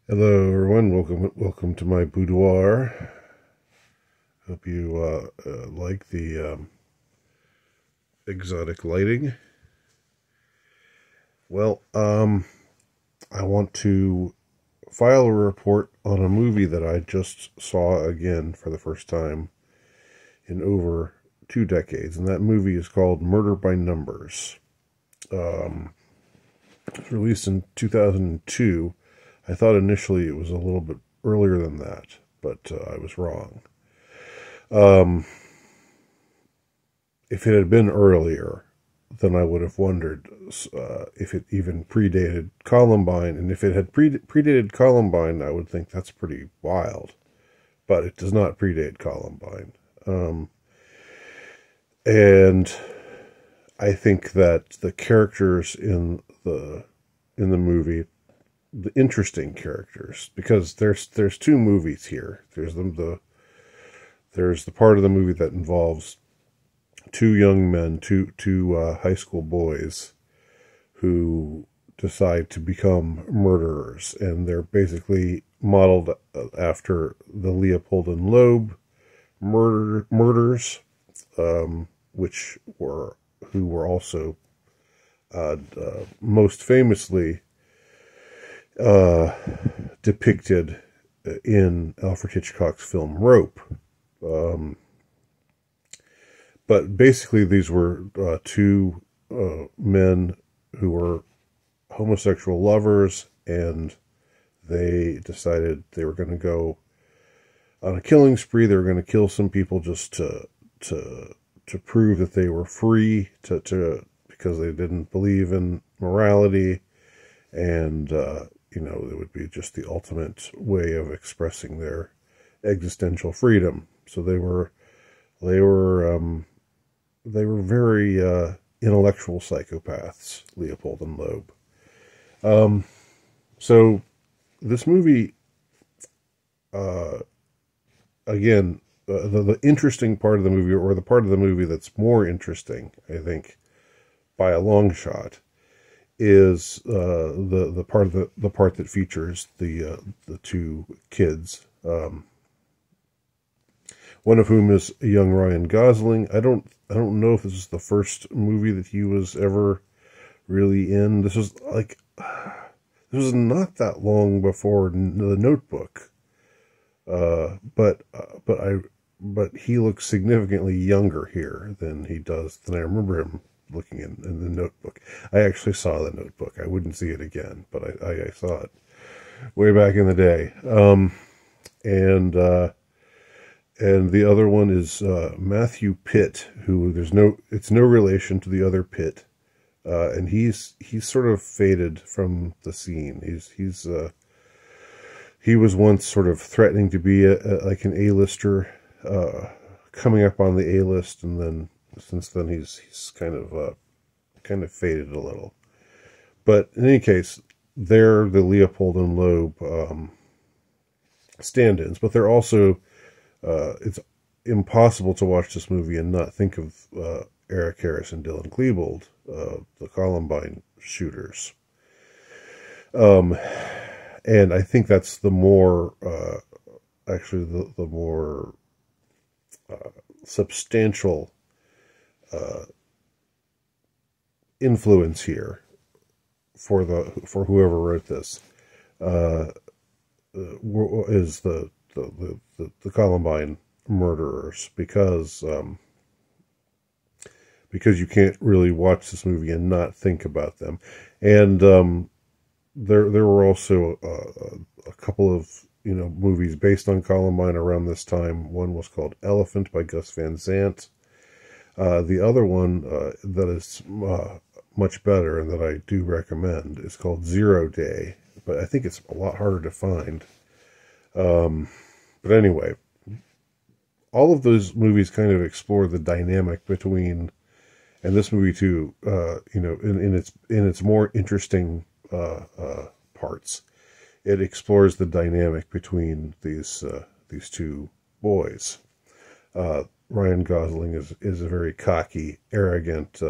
Hello, everyone. Welcome to my boudoir. Hope you like the exotic lighting. Well, I want to file a report on a movie that I just saw again for the first time in over 2 decades, and that movie is called Murder by Numbers. It was released in 2002. I thought initially it was a little bit earlier than that, but I was wrong. If it had been earlier, then I would have wondered if it even predated Columbine. And if it had predated Columbine, I would think that's pretty wild. But it does not predate Columbine. And I think that the characters in the movie, the interesting characters, because there's two movies here. There's the part of the movie that involves two young men, two high school boys, who decide to become murderers, and they're basically modeled after the Leopold and Loeb murders, who were also most famously depicted in Alfred Hitchcock's film Rope. But basically, these were two men who were homosexual lovers, and they decided they were going to go on a killing spree. They were going to kill some people just to prove that they were free, because they didn't believe in morality, and it would be just the ultimate way of expressing their existential freedom. So they were very intellectual psychopaths, Leopold and Loeb. So this movie, again, the interesting part of the movie, or the part of the movie that's more interesting, I think, by a long shot, is the part that features the two kids. One of whom is a young Ryan Gosling. I don't know if this is the first movie that he was ever really in. This was not that long before The Notebook. But he looks significantly younger here than I remember him looking in The Notebook. I actually saw The Notebook. I wouldn't see it again, but I saw it way back in the day. And the other one is Matthew Pitt, who it's no relation to the other Pitt, and he's sort of faded from the scene. He was once sort of threatening to be like an A-lister, coming up on the A-list, and then since then he's kind of faded a little. But in any case, they're the Leopold and Loeb stand-ins, but they're also it's impossible to watch this movie and not think of Eric Harris and Dylan Klebold, the Columbine shooters. And I think that's the more, actually, the more substantial influence here for whoever wrote this, is the Columbine murderers, because you can't really watch this movie and not think about them. And there were also a couple of movies based on Columbine around this time. One was called Elephant by Gus Van Sant. The other one that is much better and that I do recommend is called Zero Day, but I think it's a lot harder to find. But anyway, all of those movies kind of explore the dynamic between, and this movie too, in its more interesting parts, it explores the dynamic between these two boys. Ryan Gosling is a very cocky, arrogant.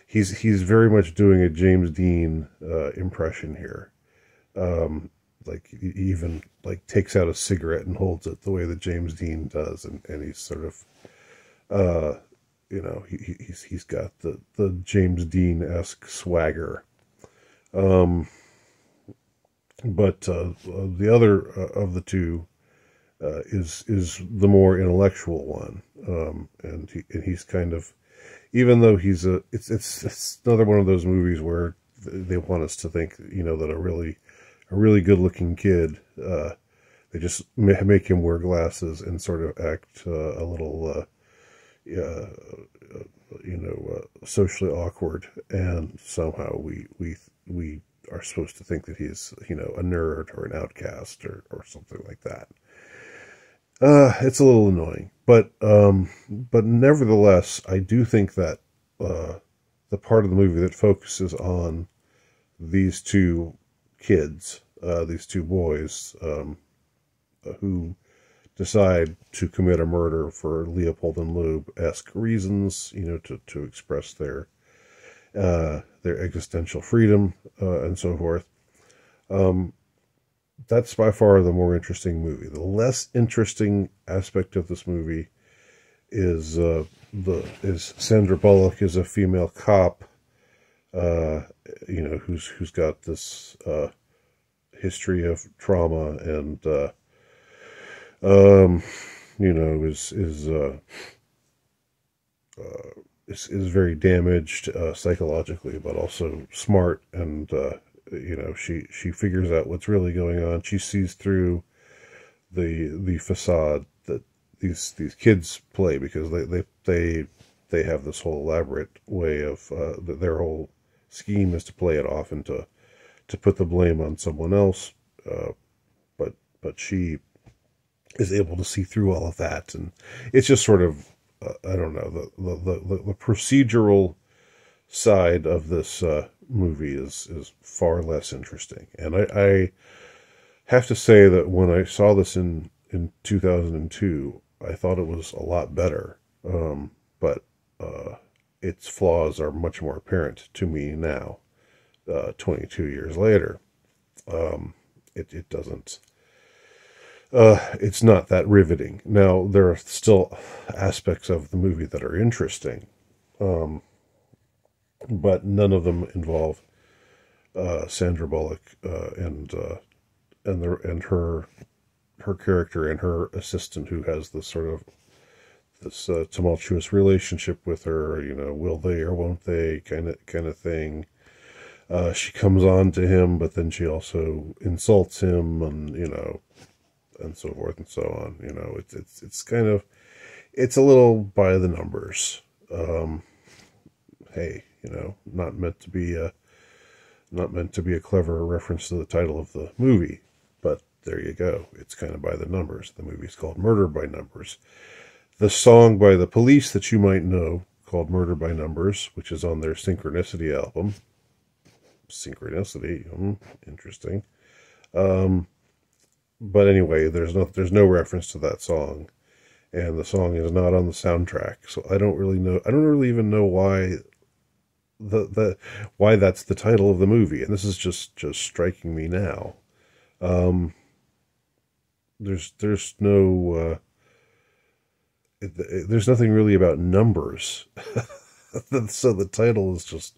He's very much doing a James Dean impression here. Like he even like takes out a cigarette and holds it the way that James Dean does, and he's sort of he's got the James Dean-esque swagger. But the other of the two is the more intellectual one, and he's kind of, even though it's another one of those movies where they want us to think, that a really good looking kid, they just make him wear glasses and sort of act a little socially awkward, and somehow we are supposed to think that he's a nerd or an outcast or something like that. It's a little annoying, but nevertheless, I do think that the part of the movie that focuses on these two kids, these two boys, who decide to commit a murder for Leopold and Loeb-esque reasons, to express their existential freedom, and so forth. That's by far the more interesting movie. The less interesting aspect of this movie is Sandra Bullock is a female cop, who's got this history of trauma, and is very damaged psychologically, but also smart, and she figures out what's really going on. She sees through the facade that these kids play, because they have this whole elaborate way of their whole scheme is to play it off and to put the blame on someone else, but she is able to see through all of that, and it's just sort of I don't know, the procedural side of this movie is far less interesting. And I have to say that when I saw this in 2002, I thought it was a lot better. But its flaws are much more apparent to me now, 22 years later. It doesn't. It's not that riveting. Now, there are still aspects of the movie that are interesting, but none of them involve Sandra Bullock and her character and her assistant, who has this sort of tumultuous relationship with her. Will they or won't they kind of thing. She comes on to him, but then she also insults him, and so forth and so on. It's kind of, it's a little by the numbers. Hey, not meant to be a clever reference to the title of the movie, but there you go. It's kind of by the numbers. The movie's called Murder by Numbers. The song by The Police that you might know, called Murder by Numbers, which is on their Synchronicity album. Synchronicity, interesting. But anyway, there's no reference to that song, and the song is not on the soundtrack. So I don't really even know why why that's the title of the movie. And this is just striking me now. There's no there's nothing really about numbers. So the title is just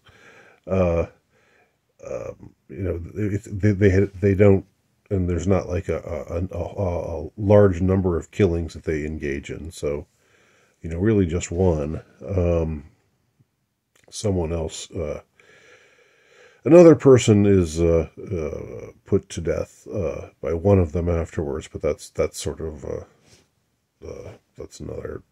they don't. And there's not like a large number of killings that they engage in. So, really just one. Someone else, another person is put to death by one of them afterwards. But that's sort of that's another.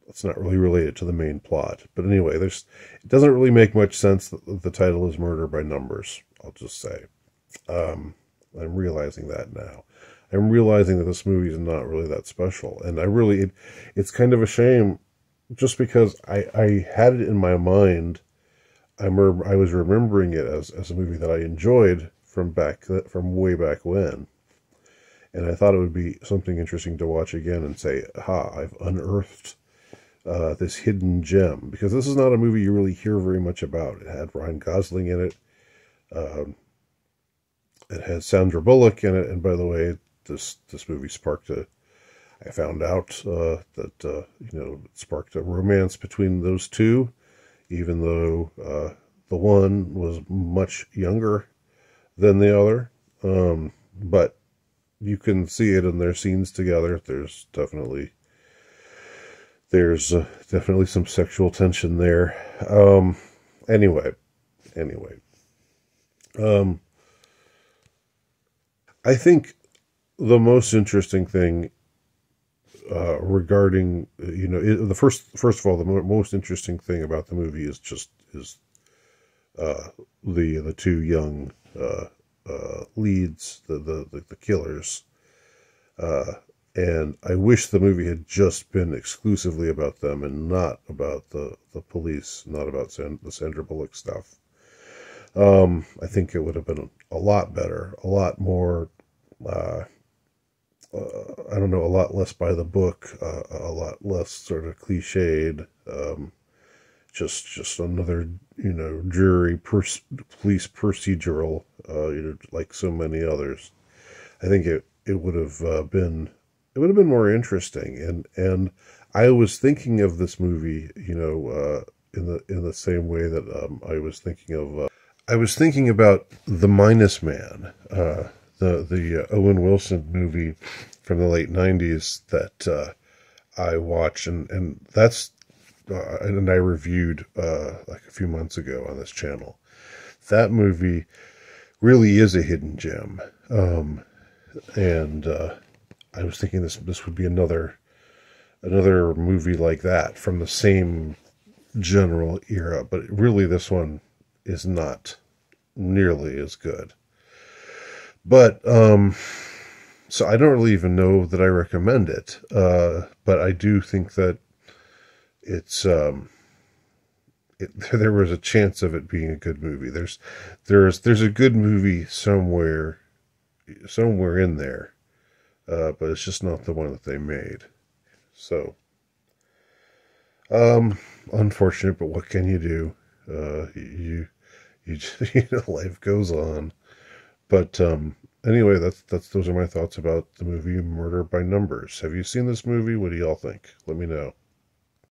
That's not really related to the main plot. But anyway, it doesn't really make much sense that the title is Murder by Numbers. I'll just say. I'm realizing that now. I'm realizing that this movie is not really that special. And it's kind of a shame, just because I had it in my mind. I was remembering it as a movie that I enjoyed from way back when. And I thought it would be something interesting to watch again and say, I've unearthed this hidden gem. Because this is not a movie you really hear very much about. It had Ryan Gosling in it. It had Sandra Bullock in it, and by the way, this movie sparked a. I found out that it sparked a romance between those two, even though the one was much younger than the other. But you can see it in their scenes together. There's definitely some sexual tension there. Anyway, anyway, um, I think the most interesting thing regarding the first of all, the most interesting thing about the movie is the two young leads, the killers. Uh, and I wish the movie had just been exclusively about them and not about the police, not about the Sandra Bullock stuff. I think it would have been a lot better, a lot more, uh, I don't know, a lot less by the book, a lot less sort of cliched. Just another, jury police procedural, like so many others. I think it would have been more interesting, and I was thinking of this movie, in the same way that I was thinking about The Minus Man, the Owen Wilson movie from the late '90s that I watched, and that's and I reviewed like a few months ago on this channel. That movie really is a hidden gem, and I was thinking this would be another movie like that from the same general era, but really this one is not nearly as good. But so I don't really even know that I recommend it, but I do think that it's there was a chance of it being a good movie. There's a good movie somewhere in there, but it's just not the one that they made. So, unfortunate, but what can you do? You life goes on. But anyway, those are my thoughts about the movie Murder by Numbers. Have you seen this movie? What do y'all think? Let me know.